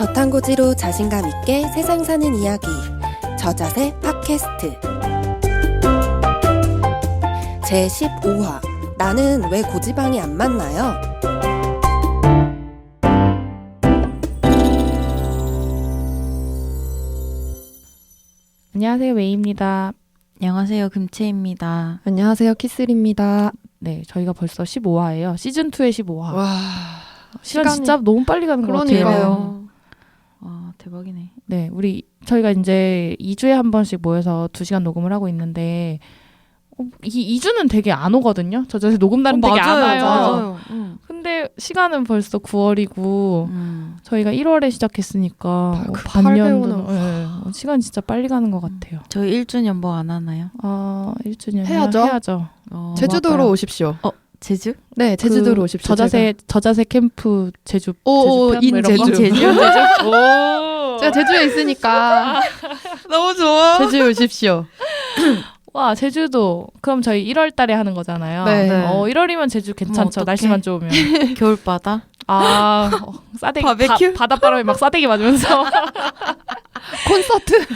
저탄고지로 자신감 있게 세상 사는 이야기 저자세 팟캐스트 제15화 나는 왜 고지방이 안 맞나요? 안녕하세요, 웨이입니다. 안녕하세요, 금채입니다. 안녕하세요, 키슬입니다. 네, 저희가 벌써 15화예요. 시즌2의 15화. 와, 시간 진짜 너무 빨리 가는 것 같아요. 그러니까요. 와, 대박이네. 네, 저희가 이제 2주에 한 번씩 모여서 2시간 녹음을 하고 있는데 이 2주는 되게 안 오거든요. 저자세 녹음 날은 되게 안 와요. 맞아요. 근데 시간은 벌써 9월이고 저희가 1월에 시작했으니까 그 반년도 시간 진짜 빨리 가는 것 같아요. 저희 1주년 뭐 안 하나요? 1주년 해야죠. 제주도로 맞아요. 오십시오. 제주? 네, 제주도로 오십시오. 저자세 캠프 제주 오, 편 뭐 이런 거? 인제주? 제가 제주에 있으니까 너무 좋아. 제주에 오십시오. 와, 제주도. 그럼 저희 1월 달에 하는 거잖아요. 네. 1월이면 제주 괜찮죠. 어떡해. 날씨만 좋으면. 겨울바다? 싸대기. 바베큐? 바닷바람에 막 싸대기 맞으면서. 콘서트.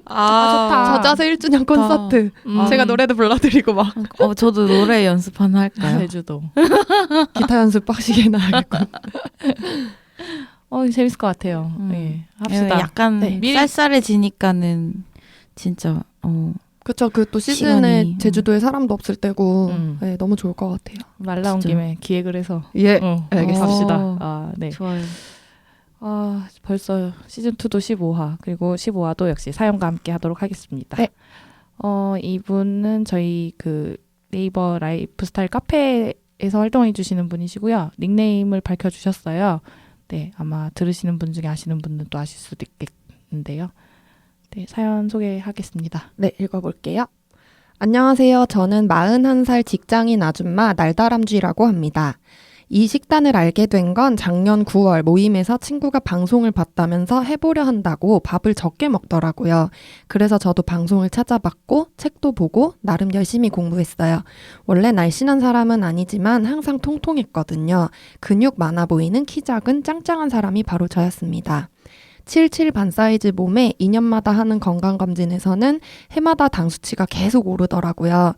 좋다. 저자세 1주년 콘서트. 제가 노래도 불러드리고 막 저도 노래 연습 하나 할까요? 제주도. 기타 연습 빡시게 나가고. 재밌을 것 같아요. 네, 합시다. 약간 네, 미리- 쌀쌀해지니까는 진짜 그쵸, 그 또 시즌에 시간이, 제주도에 사람도 없을 때고 네. 너무 좋을 것 같아요. 말 나온 진짜. 김에 기획을 해서. 예, 네, 알겠습니다. 합시다. 네. 좋아요. 벌써 시즌2도 15화, 그리고 15화도 역시 사연과 함께 하도록 하겠습니다. 네. 이분은 저희 그 네이버 라이프스타일 카페에서 활동해 주시는 분이시고요. 닉네임을 밝혀주셨어요. 네, 아마 들으시는 분 중에 아시는 분은 또 아실 수도 있겠는데요. 네, 사연 소개하겠습니다. 네, 읽어볼게요. 안녕하세요. 저는 41살 직장인 아줌마 날다람쥐라고 합니다. 이 식단을 알게 된 건 작년 9월 모임에서 친구가 방송을 봤다면서 해보려 한다고 밥을 적게 먹더라고요. 그래서 저도 방송을 찾아봤고 책도 보고 나름 열심히 공부했어요. 원래 날씬한 사람은 아니지만 항상 통통했거든요. 근육 많아 보이는 키 작은 짱짱한 사람이 바로 저였습니다. 77 반 사이즈 몸에 2년마다 하는 건강검진에서는 해마다 당 수치가 계속 오르더라고요.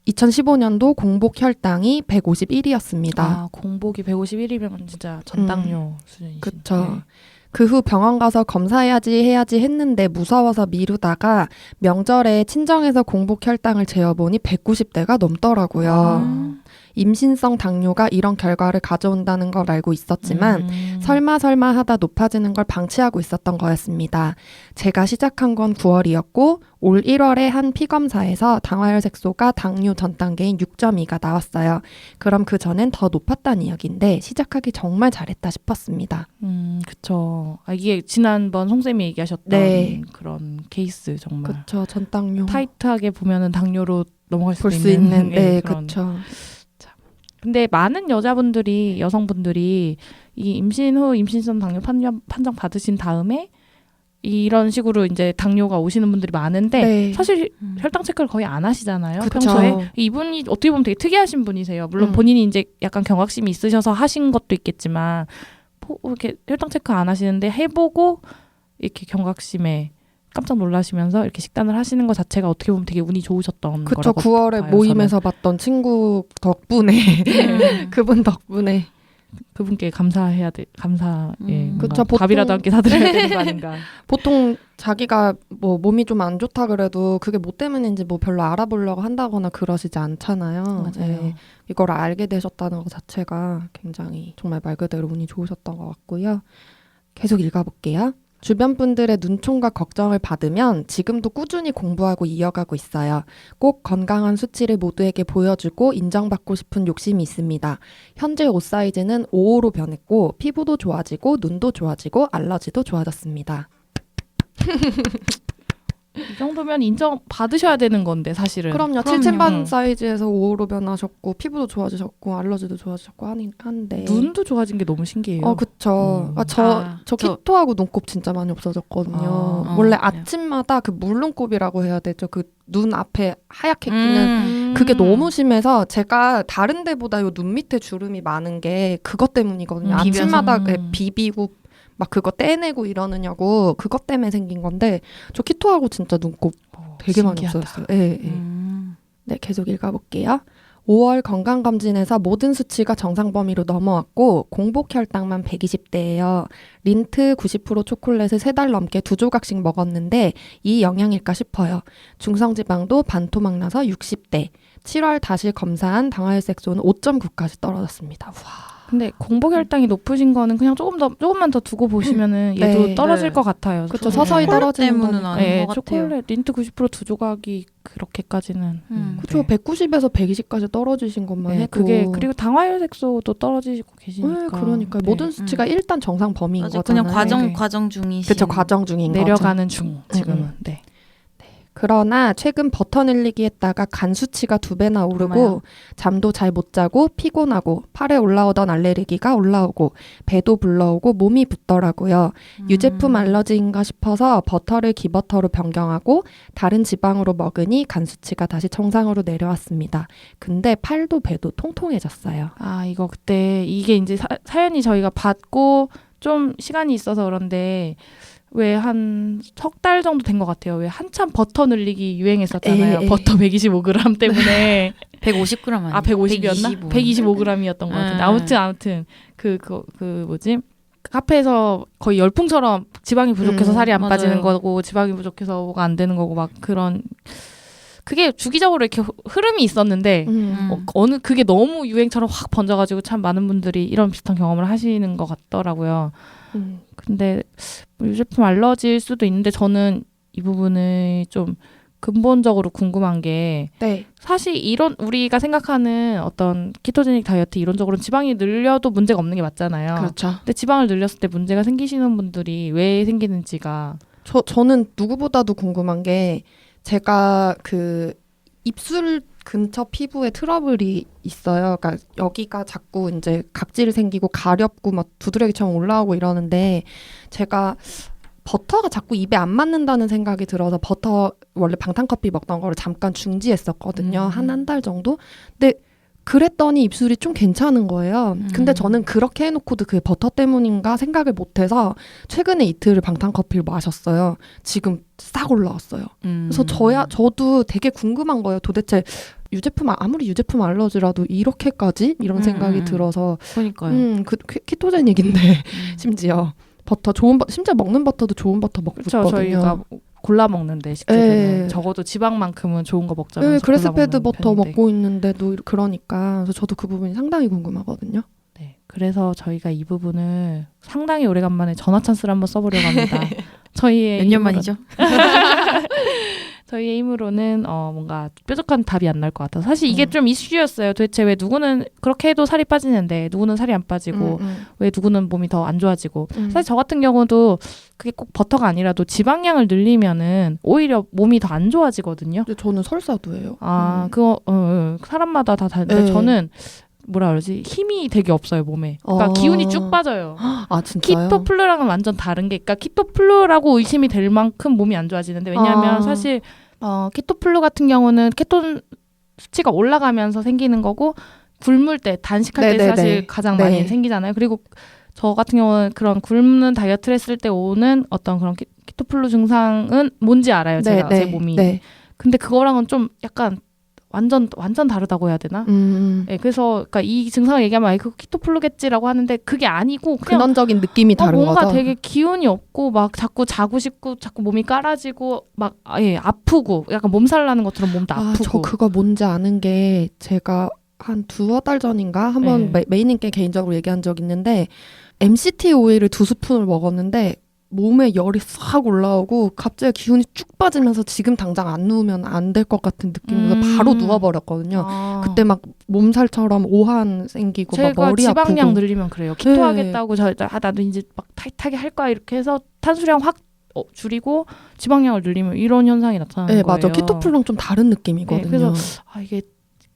2015년도 공복 혈당이 151이었습니다. 공복이 151이면 진짜 전당뇨 수준이시죠. 그쵸. 그 후 병원 가서 검사해야지 했는데 무서워서 미루다가 명절에 친정에서 공복 혈당을 재어보니 190대가 넘더라고요. 임신성 당뇨가 이런 결과를 가져온다는 걸 알고 있었지만 설마 하다 높아지는 걸 방치하고 있었던 거였습니다. 제가 시작한 건 9월이었고 올 1월에 한 피검사에서 당화혈색소가 당뇨 전 단계인 6.2가 나왔어요. 그럼 그 전엔 더 높았다는 이야기인데 시작하기 정말 잘했다 싶었습니다. 그쵸. 이게 지난번 송쌤이 얘기하셨던 네. 그런 케이스 정말. 그쵸, 전 당뇨. 타이트하게 보면은 당뇨로 넘어갈 볼 수 수 있는. 네, 그런. 그쵸. 근데 많은 여성분들이 이 임신 후 임신성 당뇨 판정 받으신 다음에 이런 식으로 이제 당뇨가 오시는 분들이 많은데 네. 사실 혈당 체크를 거의 안 하시잖아요. 그쵸. 평소에. 이분이 어떻게 보면 되게 특이하신 분이세요. 물론 본인이 이제 약간 경각심이 있으셔서 하신 것도 있겠지만 이렇게 혈당 체크 안 하시는데 해보고 이렇게 경각심에 깜짝 놀라시면서 이렇게 식단을 하시는 것 자체가 어떻게 보면 되게 운이 좋으셨던 그쵸, 거라고 9월에 봐요, 모임에서 봤던 친구 덕분에 그분 덕분에 그분께 감사해야 돼. 감사해. 그쵸, 보통- 밥이라도 함께 사드려야 되는 거 아닌가. 보통 자기가 뭐 몸이 좀 안 좋다 그래도 그게 뭐 때문인지 뭐 별로 알아보려고 한다거나 그러시지 않잖아요. 맞아요. 네, 이걸 알게 되셨다는 것 자체가 굉장히 정말 말 그대로 운이 좋으셨던 것 같고요. 계속 읽어볼게요. 주변 분들의 눈총과 걱정을 받으면 지금도 꾸준히 공부하고 이어가고 있어요. 꼭 건강한 수치를 모두에게 보여주고 인정받고 싶은 욕심이 있습니다. 현재 옷 사이즈는 5호로 변했고 피부도 좋아지고 눈도 좋아지고 알러지도 좋아졌습니다. 이 정도면 인정 받으셔야 되는 건데 사실은. 그럼요. 그럼요. 7층반 사이즈에서 5호로 변하셨고 피부도 좋아지셨고 알러지도 좋아지셨고 한데 눈도 좋아진 게 너무 신기해요. 그쵸. 저 키토하고 눈곱 진짜 많이 없어졌거든요. 원래 아침마다 그 물눈곱이라고 해야 되죠. 그 눈 앞에 하얗게 끼는 그게 너무 심해서 제가 다른 데보다 요 눈 밑에 주름이 많은 게 그것 때문이거든요. 비벼서. 아침마다 비비고 막 그거 떼내고 이러느냐고 그것 때문에 생긴 건데 저 키토하고 진짜 눈곱 되게 많이 신기하다. 없어졌어요. 예, 예. 네, 계속 읽어볼게요. 5월 건강검진에서 모든 수치가 정상 범위로 넘어왔고 공복 혈당만 120대예요. 린트 90% 초콜릿을 3달 넘게 2조각씩 먹었는데 이 영향일까 싶어요. 중성지방도 반토막 나서 60대. 7월 다시 검사한 당화혈색소는 5.9까지 떨어졌습니다. 와. 근데 공복 혈당이 높으신 거는 그냥 조금만 더 두고 보시면은 얘도 네. 떨어질 네. 것 같아요. 그쵸, 저는. 서서히 떨어지는 때문은 거니까. 아닌 네, 것 같아요. 초콜릿 린트 90%두 조각이 그렇게까지는. 그쵸, 네. 190에서 120까지 떨어지신 것만 네, 해도. 그게 그리고 당화혈색소도 떨어지고 계시니까. 네, 그러니까 네. 모든 수치가 일단 정상 범위인 맞아, 거잖아요. 그냥 네. 과정 중이신. 그쵸, 과정 중인 거죠. 내려가는 중 지금은. 네. 그러나 최근 버터 늘리기 했다가 간 수치가 2배나 오르고 정말요? 잠도 잘 못 자고 피곤하고 팔에 올라오던 알레르기가 올라오고 배도 불러오고 몸이 붓더라고요. 유제품 알러지인가 싶어서 버터를 기버터로 변경하고 다른 지방으로 먹으니 간 수치가 다시 정상으로 내려왔습니다. 근데 팔도 배도 통통해졌어요. 아, 이거 그때 이게 이제 사연이 저희가 받고 좀 시간이 있어서 그런데 왜 한 석 달 정도 된 것 같아요. 왜 한참 버터 늘리기 유행했었잖아요. 에이. 버터 125g 때문에 150g 아니에요? 아 150이었나? 125g이었던 것 같은데 아무튼 그 뭐지? 카페에서 거의 열풍처럼 지방이 부족해서 살이 안 맞아요. 빠지는 거고 지방이 부족해서 뭐가 안 되는 거고 막 그런 그게 주기적으로 이렇게 흐름이 있었는데 어느 그게 너무 유행처럼 확 번져가지고 참 많은 분들이 이런 비슷한 경험을 하시는 것 같더라고요. 근데 유제품 알러지일 수도 있는데 저는 이 부분을 좀 근본적으로 궁금한 게 네. 사실 이런 우리가 생각하는 어떤 키토제닉 다이어트 이론적으로는 지방이 늘려도 문제가 없는 게 맞잖아요. 그렇죠. 근데 지방을 늘렸을 때 문제가 생기시는 분들이 왜 생기는지가 저는 누구보다도 궁금한 게 제가 그 입술 근처 피부에 트러블이 있어요. 그러니까 여기가 자꾸 이제 각질 생기고 가렵고 막 두드러기처럼 올라오고 이러는데 제가 버터가 자꾸 입에 안 맞는다는 생각이 들어서 버터 원래 방탄커피 먹던 거를 잠깐 중지했었거든요. 한 달 정도. 근데 그랬더니 입술이 좀 괜찮은 거예요. 근데 저는 그렇게 해놓고도 그게 버터 때문인가 생각을 못해서 최근에 이틀을 방탄커피를 마셨어요. 지금 싹 올라왔어요. 그래서 저도 되게 궁금한 거예요. 도대체 아무리 유제품 알러지라도 이렇게까지 이런 생각이 들어서 그러니까요. 키토제닉인데 심지어 버터 심지어 먹는 버터도 좋은 버터 먹고 그렇죠. 있거든요. 저희가 골라 먹는데 식재료는 적어도 지방만큼은 좋은 거 먹자면서 네, 골라 그래스페드 먹는 버터 편인데. 먹고 있는데도 그러니까 그래서 저도 그 부분이 상당히 궁금하거든요. 네, 그래서 저희가 이 부분을 상당히 오래간만에 전화 찬스를 한번 써보려고 합니다. 저희의 몇 년 힘으로는- 만이죠? 저희의 힘으로는 뭔가 뾰족한 답이 안 날 것 같아서 사실 이게 좀 이슈였어요. 도대체 왜 누구는 그렇게 해도 살이 빠지는데 누구는 살이 안 빠지고 왜 누구는 몸이 더 안 좋아지고 사실 저 같은 경우도 그게 꼭 버터가 아니라도 지방량을 늘리면은 오히려 몸이 더 안 좋아지거든요. 근데 저는 설사도예요. 아, 그거 사람마다 다 다른데 네. 저는 뭐라 그러지? 힘이 되게 없어요, 몸에. 그러니까 기운이 쭉 빠져요. 아 진짜요? 키토플루랑은 완전 다른 게, 그러니까 키토플루라고 의심이 될 만큼 몸이 안 좋아지는데 왜냐하면 사실 키토플루 같은 경우는 케톤 수치가 올라가면서 생기는 거고 굶을 때 단식할 때 네네네. 사실 가장 네. 많이 생기잖아요. 그리고 저 같은 경우는 그런 굶는 다이어트를 했을 때 오는 어떤 그런 키토플루 증상은 뭔지 알아요, 제가 제 몸이. 네. 근데 그거랑은 좀 약간 완전 다르다고 해야 되나? 네, 그래서 그러니까 이 증상을 얘기하면 아이 그거 키토플루겠지라고 하는데 그게 아니고 그냥 근원적인 느낌이 다른 뭔가 거죠. 되게 기운이 없고 막 자꾸 자고 싶고 자꾸 몸이 깔아지고 막 아프고 약간 몸살 나는 것처럼 몸도 아프고. 저 그거 뭔지 아는 게 제가 한 2달 전인가 한번 네. 메이님께 개인적으로 얘기한 적 있는데 MCT 오일을 2스푼을 먹었는데 몸에 열이 싹 올라오고 갑자기 기운이 쭉 빠지면서 지금 당장 안 누우면 안 될 것 같은 느낌으로 바로 누워버렸거든요. 그때 막 몸살처럼 오한 생기고 막 제가 머리 지방량 아프고. 늘리면 그래요. 키토 하겠다고 나도 이제 막 타이트하게 할 거야 이렇게 해서 탄수량 확 줄이고 지방량을 늘리면 이런 현상이 나타나는 네, 거예요. 맞아. 키토플랑 좀 다른 느낌이거든요. 네,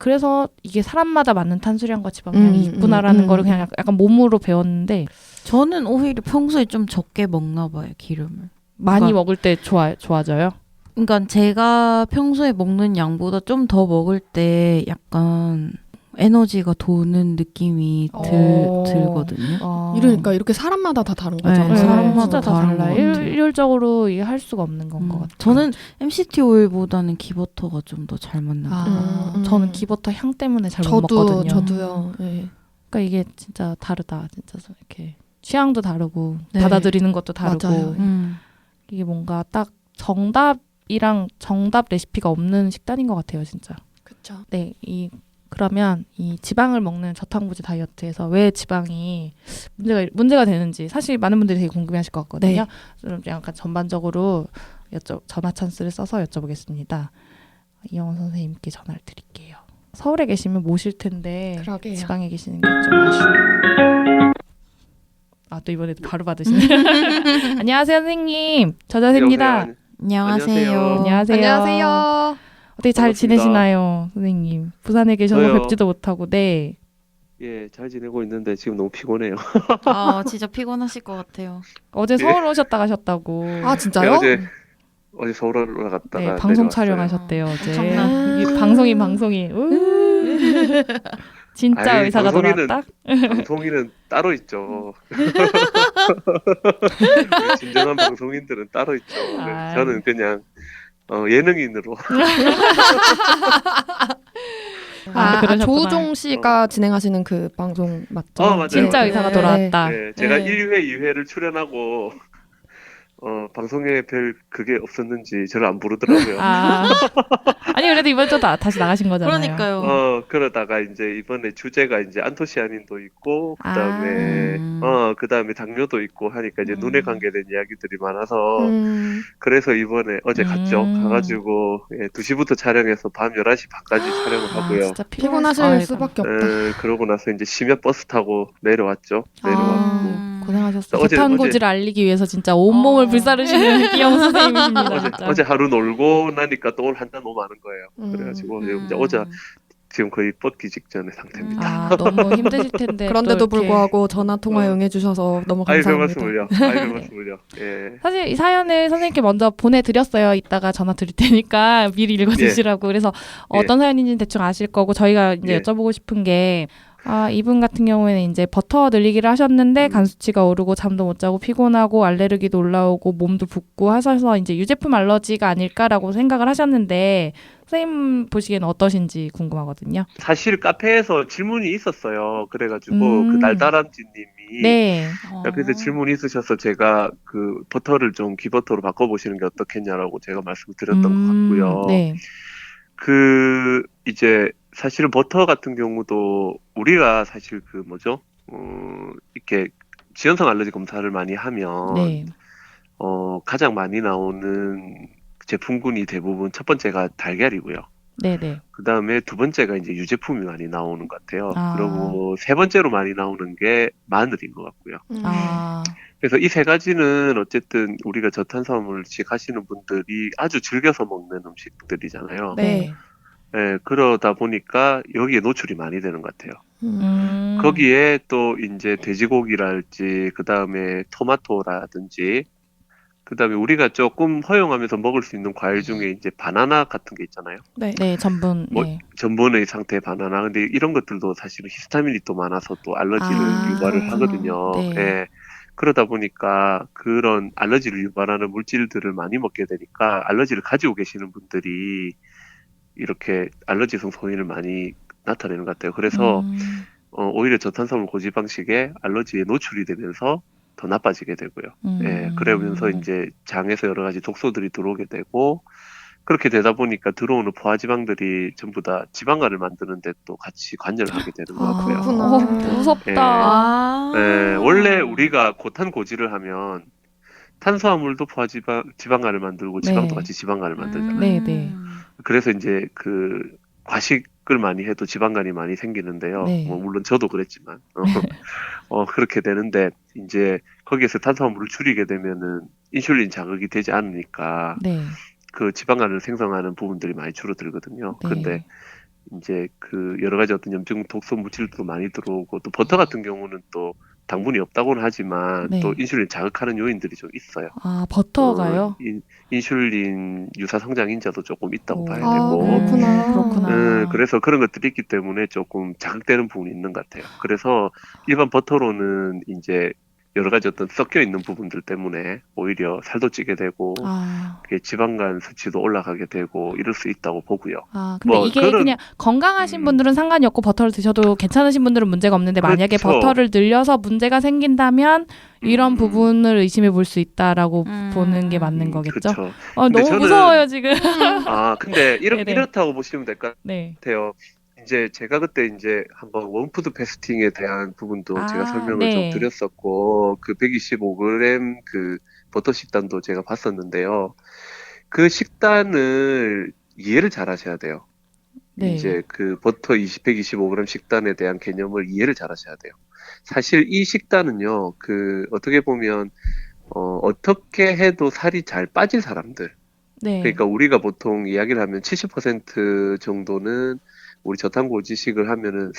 그래서 이게 사람마다 맞는 탄수량과 지방량이 있구나라는 거를 그냥 약간 몸으로 배웠는데 저는 오히려 평소에 좀 적게 먹나 봐요, 기름을. 많이 먹을 때 좋아져요. 그러니까 제가 평소에 먹는 양보다 좀 더 먹을 때 약간 에너지가 도는 느낌이 어. 들거든요. 이러니까 이렇게 사람마다 다 다른 네, 거잖아요. 사람마다 진짜 다 다른 달라요. 것 같아요. 일률적으로 이게 할 수가 없는 건 것 같아요. 저는 MCT 오일보다는 기버터가 좀 더 잘 맞는 것 같아요. 저는 기버터 향 때문에 잘 못 먹거든요. 저도요. 네. 그러니까 이게 진짜 다르다. 진짜 이렇게 취향도 다르고 네. 받아들이는 것도 다르고 맞아요. 이게 뭔가 딱 정답이랑 정답 레시피가 없는 식단인 것 같아요, 진짜. 그렇죠. 네, 그러면 이 지방을 먹는 저탄고지 다이어트에서 왜 지방이 문제가 되는지 사실 많은 분들이 되게 궁금해하실 것 같거든요. 좀 약간 전반적으로 전화 찬스를 써서 여쭤보겠습니다. 이영원 선생님께 전화를 드릴게요. 서울에 계시면 모실 텐데 그러게요. 지방에 계시는 게 좀 아쉬워요. 또 이번에도 바로 받으시네. 안녕하세요, 선생님. 저자세입니다. 안녕하세요. 안녕하세요. 안녕하세요. 어떻게 잘 반갑습니다. 지내시나요, 선생님? 부산에 계셔서 저요. 뵙지도 못하고, 네. 예, 잘 지내고 있는데 지금 너무 피곤해요. 진짜 피곤하실 것 같아요. 어제 서울 오셨다 가셨다고. 아 진짜요? 네, 어제 서울 올라갔다가 네, 방송 내려왔어요. 촬영하셨대요, 어제. 엄청난. 이 방송인. 진짜 아이, 의사가 방송인은- 돌아왔다? 방송인은 따로 있죠. 진정한 방송인들은 따로 있죠. 아이. 저는 그냥 예능인으로. 그러셨구나. 조우종 씨가 진행하시는 그 방송 맞죠? 맞아요. 진짜 맞아요. 의사가 네. 돌아왔다. 네, 제가 네. 1회, 2회를 출연하고 방송에 별 그게 없었는지 저를 안 부르더라고요. 아니, 그래도 이번 주도 다시 나가신 거잖아요. 그러니까요. 그러다가 이제 이번에 주제가 이제 안토시아닌도 있고, 아. 그다음에 당뇨도 있고 하니까 이제 음. 눈에 관계된 이야기들이 많아서, 음. 그래서 이번에 어제 갔죠. 가가지고, 2시부터 촬영해서 밤 11시 반까지 촬영을 하고요. 진짜 피곤하실 아이고. 수밖에 없다. 그러고 나서 이제 심야 버스 타고 내려왔죠. 내려왔고. 고생하셨어요. 어제- 저탄고지를 알리기 위해서 진짜 온몸을 불사르시는 이영 선생님이십니다. 진짜. 어제 하루 놀고 나니까 또 오늘 한잔 너무 많은 거예요. 그래가지고 이제 어제 지금 거의 뻗기 직전의 상태입니다. 너무 힘드실 텐데. 그런데도 또 이렇게. 불구하고 전화 통화 응해주셔서 너무 아이, 별 감사합니다. 말씀을요. 별 말씀을요. 예. 사실 이 사연을 선생님께 먼저 보내드렸어요. 이따가 전화 드릴 테니까 미리 읽어주시라고. 그래서 어떤 사연인지는 대충 아실 거고 저희가 이제 예. 여쭤보고 싶은 게 이분 같은 경우에는 이제 버터 늘리기를 하셨는데 간 수치가 오르고 잠도 못 자고 피곤하고 알레르기도 올라오고 몸도 붓고 하셔서 이제 유제품 알러지가 아닐까라고 생각을 하셨는데 선생님 보시기에는 어떠신지 궁금하거든요. 사실 카페에서 질문이 있었어요. 그래가지고 그 날다람쥐님이 네. 근데 질문이 있으셔서 제가 그 버터를 좀 기버터로 바꿔보시는 게 어떻겠냐라고 제가 말씀을 드렸던 것 같고요. 네. 그 이제 사실은 버터 같은 경우도 우리가 사실 그 뭐죠? 이렇게 지연성 알러지 검사를 많이 하면 네. 가장 많이 나오는 제품군이 대부분 첫 번째가 달걀이고요. 네네. 그 다음에 두 번째가 이제 유제품이 많이 나오는 것 같아요. 아. 그리고 세 번째로 많이 나오는 게 마늘인 것 같고요. 그래서 이 세 가지는 어쨌든 우리가 저탄수화물식 하시는 분들이 아주 즐겨서 먹는 음식들이잖아요. 네. 예, 그러다 보니까 여기에 노출이 많이 되는 것 같아요. 음. 거기에 또 이제 돼지고기랄지, 그 다음에 토마토라든지, 그 다음에 우리가 조금 허용하면서 먹을 수 있는 과일 중에 이제 바나나 같은 게 있잖아요. 네. 네, 전분. 뭐, 네. 전분의 상태의 바나나. 근데 이런 것들도 사실은 히스타민이 또 많아서 또 알러지를 유발을 그렇구나. 하거든요. 네. 예. 그러다 보니까 그런 알러지를 유발하는 물질들을 많이 먹게 되니까 알러지를 가지고 계시는 분들이 이렇게 알러지성 소인을 많이 나타내는 것 같아요. 그래서 오히려 저탄수화물 고지방식에 알러지에 노출이 되면서 더 나빠지게 되고요. 예, 그러면서 이제 장에서 여러 가지 독소들이 들어오게 되고, 그렇게 되다 보니까 들어오는 포화지방들이 전부 다 지방간을 만드는데 또 같이 관여를 하게 되는 것 같고요. 그렇구나. 무섭다. 예, 원래 우리가 고탄고지를 하면 탄수화물도 지방간을 만들고 지방도 네. 같이 지방간을 만들잖아요. 네, 네. 그래서 이제 그 과식을 많이 해도 지방간이 많이 생기는데요. 네. 뭐 물론 저도 그랬지만 그렇게 되는데 이제 거기에서 탄수화물을 줄이게 되면은 인슐린 자극이 되지 않으니까 네. 그 지방간을 생성하는 부분들이 많이 줄어들거든요. 네. 근데 이제 그 여러 가지 어떤 염증 독소 물질도 많이 들어오고 또 버터 같은 경우는 또 당분이 없다고는 하지만 네. 또 인슐린 자극하는 요인들이 좀 있어요. 아, 버터가요? 인슐린 유사 성장 인자도 조금 있다고 오. 봐야 아, 되고, 그렇구나. 그렇구나. 그래서 그런 것들이 있기 때문에 조금 자극되는 부분이 있는 것 같아요. 그래서 일반 버터로는 이제 여러 가지 어떤 섞여 있는 부분들 때문에 오히려 살도 찌게 되고, 아, 그게 지방간 수치도 올라가게 되고 이럴 수 있다고 보고요. 근데 뭐 이게 그런- 그냥 건강하신 음. 분들은 상관이 없고 버터를 드셔도 괜찮으신 분들은 문제가 없는데 만약에 그렇죠. 버터를 늘려서 문제가 생긴다면 이런 음. 부분을 의심해 볼 수 있다라고 보는 게 맞는 거겠죠? 그렇죠. 너무 저는- 무서워요, 지금. 근데 네네. 이렇다고 보시면 될 것 네. 같아요. 이제 제가 그때 이제 한번 원푸드 패스팅에 대한 부분도 제가 설명을 좀 네. 드렸었고, 그 125g 그 버터 식단도 제가 봤었는데요. 그 식단을 이해를 잘 하셔야 돼요. 네. 이제 그 버터 125g 식단에 대한 개념을 이해를 잘 하셔야 돼요. 사실 이 식단은요, 그 어떻게 보면 어떻게 해도 살이 잘 빠질 사람들, 네. 그러니까 우리가 보통 이야기를 하면 70% 정도는 우리 저탄고지식을 하면은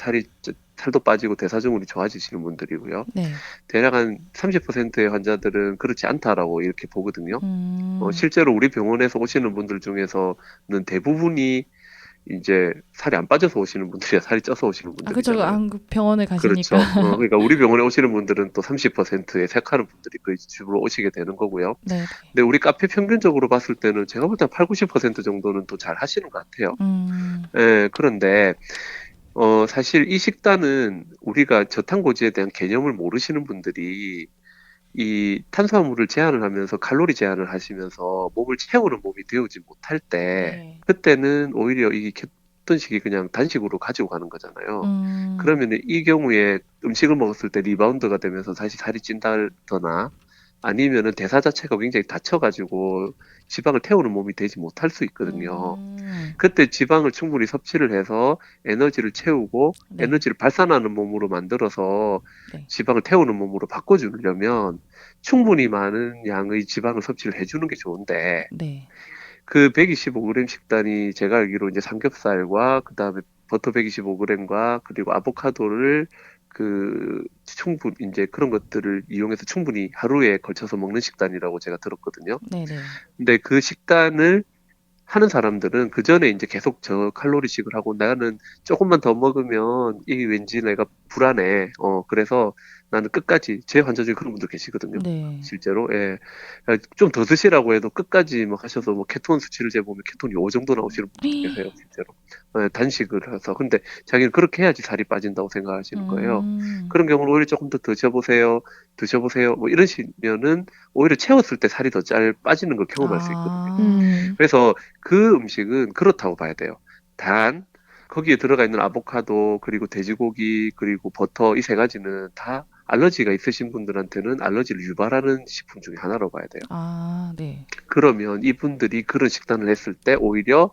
살도 빠지고 대사증후군이 좋아지시는 분들이고요. 네. 대략 한 30%의 환자들은 그렇지 않다라고 이렇게 보거든요. 음. 실제로 우리 병원에서 오시는 분들 중에서는 대부분이 이제 살이 안 빠져서 오시는 분들이야, 살이 쪄서 오시는 그렇죠. 분들이잖아요. 병원에 그렇죠. 가시니까. 그러니까 우리 병원에 오시는 분들은 또 30%에 색하는 분들이 거의 주로 오시게 되는 거고요. 네. 근데 우리 카페 평균적으로 봤을 때는 제가 볼 때 8, 90% 정도는 또 잘 하시는 것 같아요. 그런데 사실 이 식단은 우리가 저탄고지에 대한 개념을 모르시는 분들이 이 탄수화물을 제한을 하면서 칼로리 제한을 하시면서 몸을 채우는 몸이 되어지 못할 때 네. 그때는 오히려 이 케톤식이 그냥 단식으로 가지고 가는 거잖아요. 음. 그러면 이 경우에 음식을 먹었을 때 리바운드가 되면서 다시 살이 찐다거나 아니면은 대사 자체가 굉장히 다쳐가지고 지방을 태우는 몸이 되지 못할 수 있거든요. 그때 지방을 충분히 섭취를 해서 에너지를 채우고 네. 에너지를 발산하는 몸으로 만들어서 네. 지방을 태우는 몸으로 바꿔주려면 충분히 많은 양의 지방을 섭취를 해주는 게 좋은데 네. 그 125g 식단이 제가 알기로 이제 삼겹살과 그다음에 버터 125g과 그리고 아보카도를 충분히 이제 그런 것들을 이용해서 충분히 하루에 걸쳐서 먹는 식단이라고 제가 들었거든요. 네네. 근데 그 식단을 하는 사람들은 그 전에 이제 계속 저칼로리식을 하고 나는 조금만 더 먹으면 이 왠지 내가 불안해. 그래서 나는 끝까지 제 환자 중에 그런 분들 계시거든요. 네. 실제로 예. 좀 더 드시라고 해도 끝까지 막 하셔서 뭐 케톤 수치를 재보면 케톤이 5 정도 나오시는 분들 계세요, 실제로. 단식을 해서. 근데 자기는 그렇게 해야지 살이 빠진다고 생각하시는 거예요. 그런 경우는 오히려 조금 더 드셔보세요. 뭐 이러시면은 오히려 채웠을 때 살이 더 잘 빠지는 걸 경험할 수 있거든요. 그래서 그 음식은 그렇다고 봐야 돼요. 단 거기에 들어가 있는 아보카도 그리고 돼지고기 그리고 버터 이 세 가지는 다 알러지가 있으신 분들한테는 알러지를 유발하는 식품 중에 하나라고 봐야 돼요. 네. 그러면 이분들이 그런 식단을 했을 때 오히려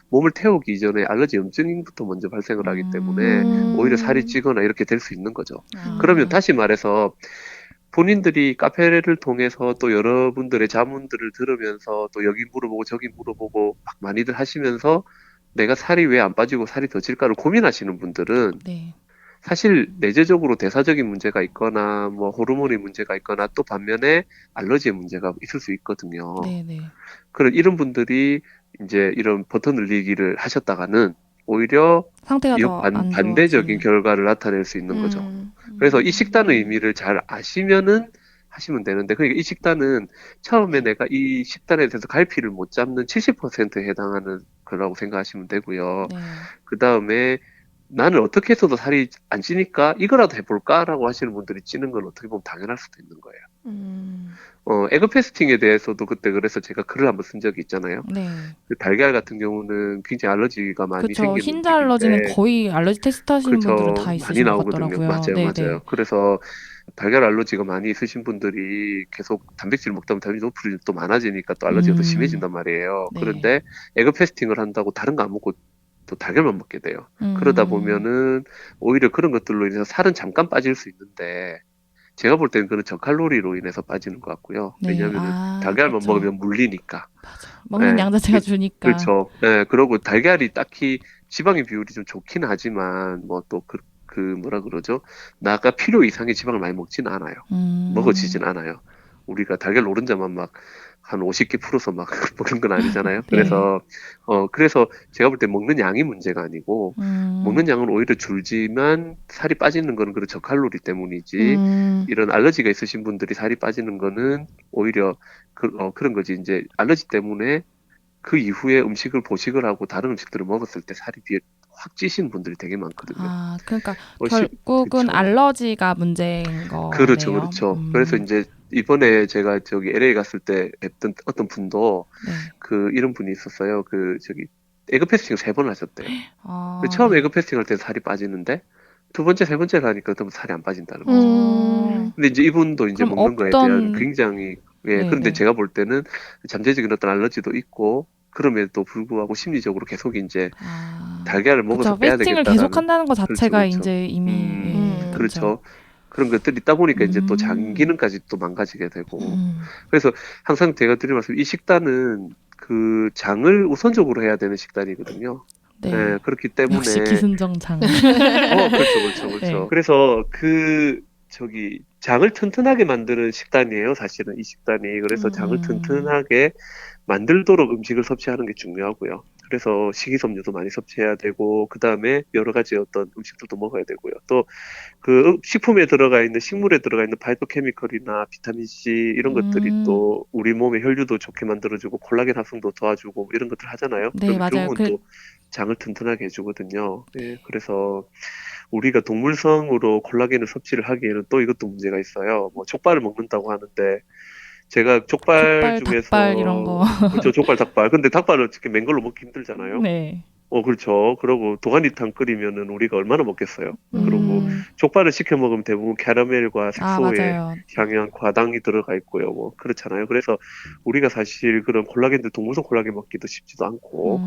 몸을 태우기 이전에 알러지 염증부터 먼저 발생을 하기 때문에 오히려 살이 찌거나 이렇게 될 수 있는 거죠. 그러면 다시 말해서 본인들이 카페를 통해서 또 여러분들의 자문들을 들으면서 또 여기 물어보고 저기 물어보고 막 많이들 하시면서 내가 살이 왜 안 빠지고 살이 더 찔까를 고민하시는 분들은 네. 사실 내재적으로 대사적인 문제가 있거나 뭐 호르몬의 문제가 있거나 또 반면에 알러지의 문제가 있을 수 있거든요. 네네. 그런 이런 분들이 이제 이런 버터 늘리기를 하셨다가는 오히려 상태가 더 안 반대적인 좋아지는. 결과를 나타낼 수 있는 거죠. 그래서 이 식단의 의미를 잘 아시면은 하시면 되는데, 그러니까 이 식단은 처음에 내가 이 식단에 대해서 갈피를 못 잡는 70%에 해당하는 거라고 생각하시면 되고요. 네. 그 다음에 나는 어떻게 해서도 살이 안 찌니까 이거라도 해볼까라고 하시는 분들이 찌는 건 어떻게 보면 당연할 수도 있는 거예요. 에그 패스팅에 대해서도 그때 그래서 제가 글을 한번 쓴 적이 있잖아요. 네. 그 달걀 같은 경우는 굉장히 알러지가 많이 그렇죠. 생기는 흰자 알러지는 음식인데 거의 알러지 테스트 하시는 그렇죠. 분들은 다 많이 있으신 것 나오거든요. 같더라고요. 맞아요, 네네. 맞아요. 그래서 달걀 알러지가 많이 있으신 분들이 계속 단백질 먹다 보면 단백질 노출이 또 많아지니까 또 알러지가 더 심해진단 말이에요. 네. 그런데 에그 패스팅을 한다고 다른 거 안 먹고 또 달걀만 먹게 돼요. 그러다 보면은 오히려 그런 것들로 인해서 살은 잠깐 빠질 수 있는데 제가 볼 때는 그런 저칼로리로 인해서 빠지는 것 같고요. 네. 왜냐하면 달걀만 그렇죠. 먹으면 물리니까. 맞아. 먹는 네. 양 자체가 주니까. 그렇죠. 네, 그러고 달걀이 딱히 지방의 비율이 좀 좋긴 하지만 뭐 또 그 뭐라 그러죠? 나가 필요 이상의 지방을 많이 먹지는 않아요. 먹어지진 않아요. 우리가 달걀 노른자만 막 한 50개 풀어서 막 먹는 건 아니잖아요. 그래서 제가 볼 때 먹는 양이 문제가 아니고 먹는 양은 오히려 줄지만 살이 빠지는 거는 그런 저칼로리 때문이지 이런 알러지가 있으신 분들이 살이 빠지는 거는 오히려 그런 거지. 이제 알러지 때문에 그 이후에 음식을 보식을 하고 다른 음식들을 먹었을 때 살이 뒤에 확 찌시는 분들이 되게 많거든요. 아, 그러니까 훨씬- 결국은 그쵸. 알러지가 문제인 거네요. 그렇죠. 그래서 이제 이번에 제가 저기 LA 갔을 때 뵙던 어떤 분도 네. 그 이런 분이 있었어요. 그 저기 에그 패스팅 3번 하셨대요. 아, 근데 처음 네. 에그 패스팅 할 때 살이 빠지는데 두 번째, 세 번째를 하니까 또 살이 안 빠진다는 거죠. 근데 이제 이분도 이제 그럼 먹는 거에 없던- 대한 굉장히 네, 그런데 네. 제가 볼 때는 잠재적인 어떤 알러지도 있고 그럼에도 불구하고 심리적으로 계속 이제 달걀을 먹어서 그쵸, 빼야 페스팅을 되겠다라는 계속 한다는 것 자체가 그렇죠. 이제 이미 그렇죠. 그런 것들이 있다 보니까 이제 또 음. 장 기능까지 또 망가지게 되고 그래서 항상 제가 드린 말씀 이 식단은 그 장을 우선적으로 해야 되는 식단이거든요. 네. 네, 그렇기 때문에 역시 기승전장. 그렇죠. 네. 그래서 그 저기 장을 튼튼하게 만드는 식단이에요. 사실은 이 식단이 그래서 장을 튼튼하게 만들도록 음식을 섭취하는 게 중요하고요. 그래서 식이섬유도 많이 섭취해야 되고 그 다음에 여러 가지 어떤 음식들도 먹어야 되고요. 또 그 식품에 들어가 있는 식물에 들어가 있는 파이토케미컬이나 비타민 C 이런 것들이 또 우리 몸의 혈류도 좋게 만들어주고 콜라겐 합성도 도와주고 이런 것들 하잖아요. 네, 그럼 맞아요. 결국은 또 장을 튼튼하게 해주거든요. 네, 그래서 우리가 동물성으로 콜라겐을 섭취를 하기에는 또 이것도 문제가 있어요. 뭐 족발을 먹는다고 하는데 제가 족발 중에서 닭발 이런 거. 그렇죠, 족발, 닭발. 근데 닭발을 어떻게 맨걸로 먹기 힘들잖아요. 네. 그렇죠. 그러고 도가니탕 끓이면은 우리가 얼마나 먹겠어요. 그리고 족발을 시켜 먹으면 대부분 캐러멜과 색소의 맞아요. 향연, 과당이 들어가 있고요. 뭐 그렇잖아요. 그래서 우리가 사실 그런 콜라겐들 동물성 콜라겐 먹기도 쉽지도 않고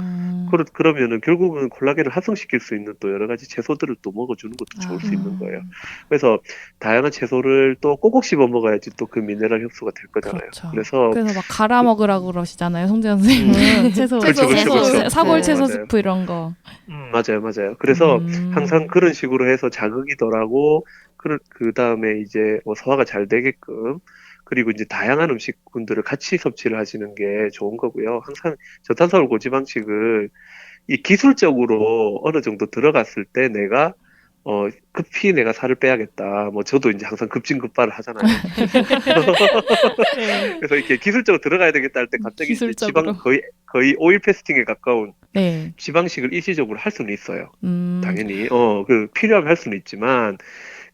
그러면은 결국은 콜라겐을 합성시킬 수 있는 또 여러 가지 채소들을 또 먹어주는 것도 좋을 수 있는 거예요. 그래서 다양한 채소를 또 꼭꼭 씹어 먹어야지 또 그 미네랄 흡수가 될 거잖아요. 그렇죠. 그래서 막 갈아 먹으라고 그러시잖아요. 송재현 선생님은 채소, 그렇죠. 사골 채소 맞아요. 스프 이런 거. 맞아요. 그래서 항상 그런 식으로 해서 자극이 덜하고 그 다음에 이제 소화가 잘 되게끔 그리고 이제 다양한 음식군들을 같이 섭취를 하시는 게 좋은 거고요. 항상 저탄수화물 고지방식을 이 기술적으로 어느 정도 들어갔을 때 내가 급히 내가 살을 빼야겠다. 뭐 저도 이제 항상 급진급발을 하잖아요. 그래서 이렇게 기술적으로 들어가야 되겠다 할 때 갑자기 이제 지방 거의 오일 패스팅에 가까운 네. 지방식을 일시적으로 할 수는 있어요. 당연히 그 필요하면 할 수는 있지만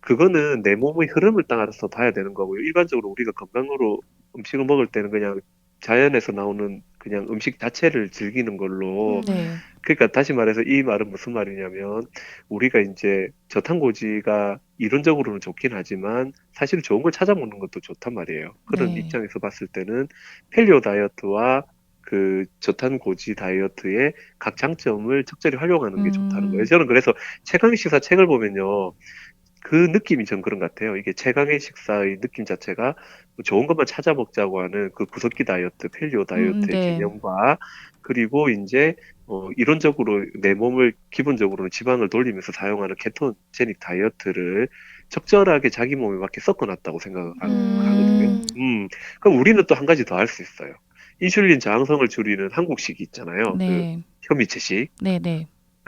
그거는 내 몸의 흐름을 따라서 봐야 되는 거고요. 일반적으로 우리가 건강으로 음식을 먹을 때는 그냥 자연에서 나오는 그냥 음식 자체를 즐기는 걸로 네. 그러니까 다시 말해서 이 말은 무슨 말이냐면 우리가 이제 저탄고지가 이론적으로는 좋긴 하지만 사실 좋은 걸 찾아 먹는 것도 좋단 말이에요. 그런 네. 입장에서 봤을 때는 팰리오 다이어트와 그 저탄고지 다이어트의 각 장점을 적절히 활용하는 게 좋다는 거예요. 저는 그래서 최강의 식사 책을 보면요. 그 느낌이 전 그런 것 같아요. 이게 최강의 식사의 느낌 자체가 좋은 것만 찾아 먹자고 하는 그 구석기 다이어트, 팰리오 다이어트의 네. 개념과 그리고 이제 이론적으로 내 몸을 기본적으로는 지방을 돌리면서 사용하는 케토제닉 다이어트를 적절하게 자기 몸에 맞게 섞어놨다고 생각하거든요. 그럼 우리는 또 한 가지 더 할 수 있어요. 인슐린 저항성을 줄이는 한국식이 있잖아요. 네. 그 현미채식. 네.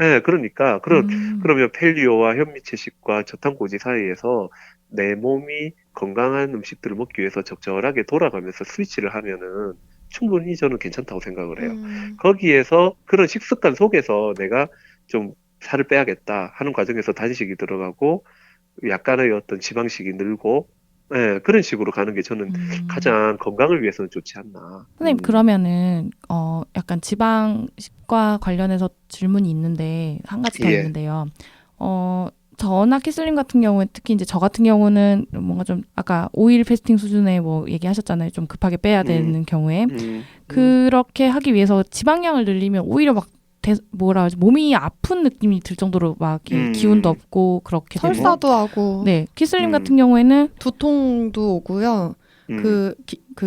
네, 그러니까 그러면 팰리오와 현미채식과 저탄고지 사이에서 내 몸이 건강한 음식들을 먹기 위해서 적절하게 돌아가면서 스위치를 하면은 충분히 저는 괜찮다고 생각을 해요. 거기에서 그런 식습관 속에서 내가 좀 살을 빼야겠다 하는 과정에서 단식이 들어가고 약간의 어떤 지방식이 늘고 네, 그런 식으로 가는 게 저는 가장 건강을 위해서는 좋지 않나. 선생님 그러면은 약간 지방식과 관련해서 질문이 있는데 한 가지 더 있는데요. 저나 키슬님 같은 경우에 특히 이제 저 같은 경우는 뭔가 좀 아까 오일 패스팅 수준의 뭐 얘기하셨잖아요. 좀 급하게 빼야 되는 경우에 그렇게 하기 위해서 지방량을 늘리면 오히려 막 뭐라 하지 몸이 아픈 느낌이 들 정도로 막 이렇게 기운도 없고 그렇게 되고 설사도 하고 네 키슬님 같은 경우에는 두통도 오고요. 그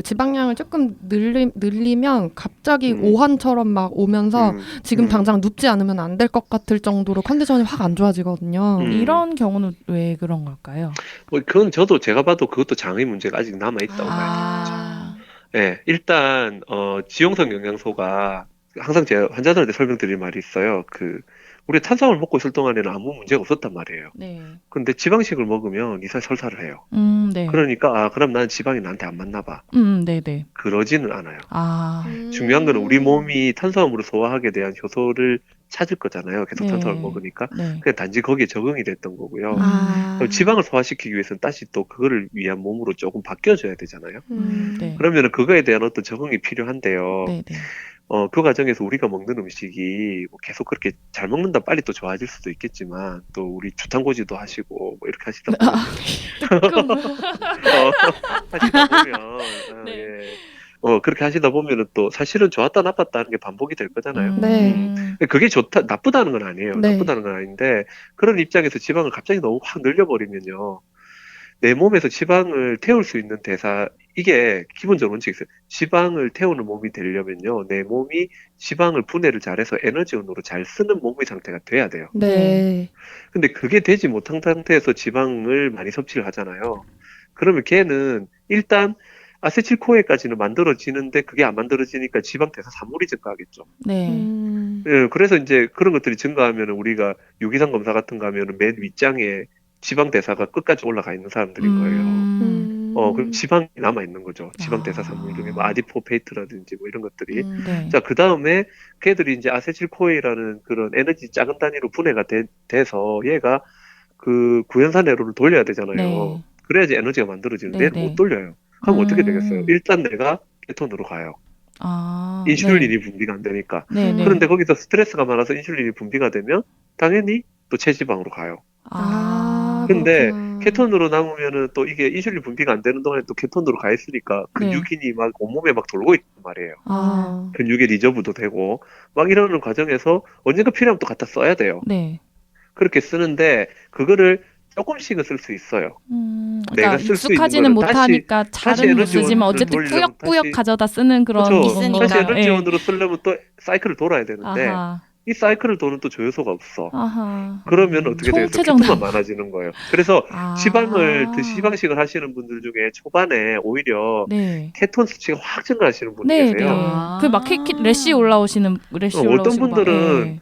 지방량을 조금 늘리면 갑자기 음. 오한처럼 막 오면서 지금 음. 당장 눕지 않으면 안 될 것 같을 정도로 컨디션이 확 안 좋아지거든요. 이런 경우는 왜 그런 걸까요? 뭐 그건 제가 봐도 그것도 장의 문제가 아직 남아 있다고 봐요. 아, 네, 일단 지용성 영양소가 항상 제가 환자들한테 설명드릴 말이 있어요. 우리가 탄수화물 먹고 있을 동안에는 아무 문제가 없었단 말이에요. 네. 근데 지방식을 먹으면 이상하게 설사를 해요. 네. 그러니까 그럼 나는 지방이 나한테 안 맞나 봐. 네네. 그러지는 않아요. 아, 중요한 거는 우리 몸이 탄수화물을 소화하게 대한 효소를 찾을 거잖아요. 계속 네. 탄수화물 먹으니까. 네. 그냥 단지 거기에 적응이 됐던 거고요. 아. 지방을 소화시키기 위해서는 다시 또 그거를 위한 몸으로 조금 바뀌어줘야 되잖아요. 네. 그러면은 그거에 대한 어떤 적응이 필요한데요. 네네. 그 과정에서 우리가 먹는 음식이 뭐 계속 그렇게 잘 먹는다 빨리 또 좋아질 수도 있겠지만 또 우리 주탄고지도 하시고 뭐 이렇게 하시다 보면 하시다 보면 네. 예. 그렇게 하시다 보면은 또 사실은 좋았다 나빴다 하는 게 반복이 될 거잖아요. 네. 근데 그게 나쁘다는 건 아니에요. 네. 나쁘다는 건 아닌데 그런 입장에서 지방을 갑자기 너무 확 늘려버리면요. 내 몸에서 지방을 태울 수 있는 대사 이게 기본적으로 원칙이 있어요. 지방을 태우는 몸이 되려면요. 내 몸이 지방을 분해를 잘해서 에너지원으로 잘 쓰는 몸의 상태가 돼야 돼요. 네. 근데 그게 되지 못한 상태에서 지방을 많이 섭취를 하잖아요. 그러면 걔는 일단 아세틸코에까지는 만들어지는데 그게 안 만들어지니까 지방 대사 산물이 증가하겠죠. 네. 예, 그래서 이제 그런 것들이 증가하면 우리가 유기산 검사 같은 거 하면은 맨 윗장에 지방 대사가 끝까지 올라가 있는 사람들인 거예요. 그럼 지방이 남아 있는 거죠. 지방 대사 산물 중에 뭐 아디포페이트라든지 뭐 이런 것들이. 네. 자, 그 다음에 걔들이 이제 아세틸코에라는 그런 에너지 작은 단위로 분해가 돼서 얘가 그 구연산 회로를 돌려야 되잖아요. 네. 그래야지 에너지가 만들어지는데 네, 네. 못 돌려요. 그럼 어떻게 되겠어요? 일단 내가 케톤으로 가요. 아, 인슐린이 분비가 안 되니까. 네. 네. 그런데 거기서 스트레스가 많아서 인슐린이 분비가 되면 당연히 또 체지방으로 가요. 근데 그렇구나. 케톤으로 남으면은 또 이게 인슐린 분비가 안 되는 동안에 또 케톤으로 가 있으니까 네. 근육인이 막 온몸에 막 돌고 있단 말이에요. 아, 근육의 리저브도 되고 막 이러는 과정에서 언젠가 필요하면 또 갖다 써야 돼요. 네. 그렇게 쓰는데 그거를 조금씩은 쓸 수 있어요. 그러니까 내가 쓸수 있는 익숙하지는 거는 못하니까 다시 잘은 못 에너지원을 쓰지만 어쨌든 돌리려면 꾸역꾸역 다시- 가져다 쓰는 그런 그렇죠. 건가. 다시 에너지원으로 쓰려면 또 사이클을 돌아야 되는데 아하. 이 사이클을 도는 또 조효소가 없어. 아하. 그러면 어떻게 되겠어요? 총체적 케톤만 많아지는 거예요. 그래서 아. 지방식을 하시는 분들 중에 초반에 오히려 네. 케톤 수치가 확 증가하시는 분이 네, 네. 계세요. 아. 그 막 래시 올라오시는 래시 어떤 올라오시고 막, 분들은 네.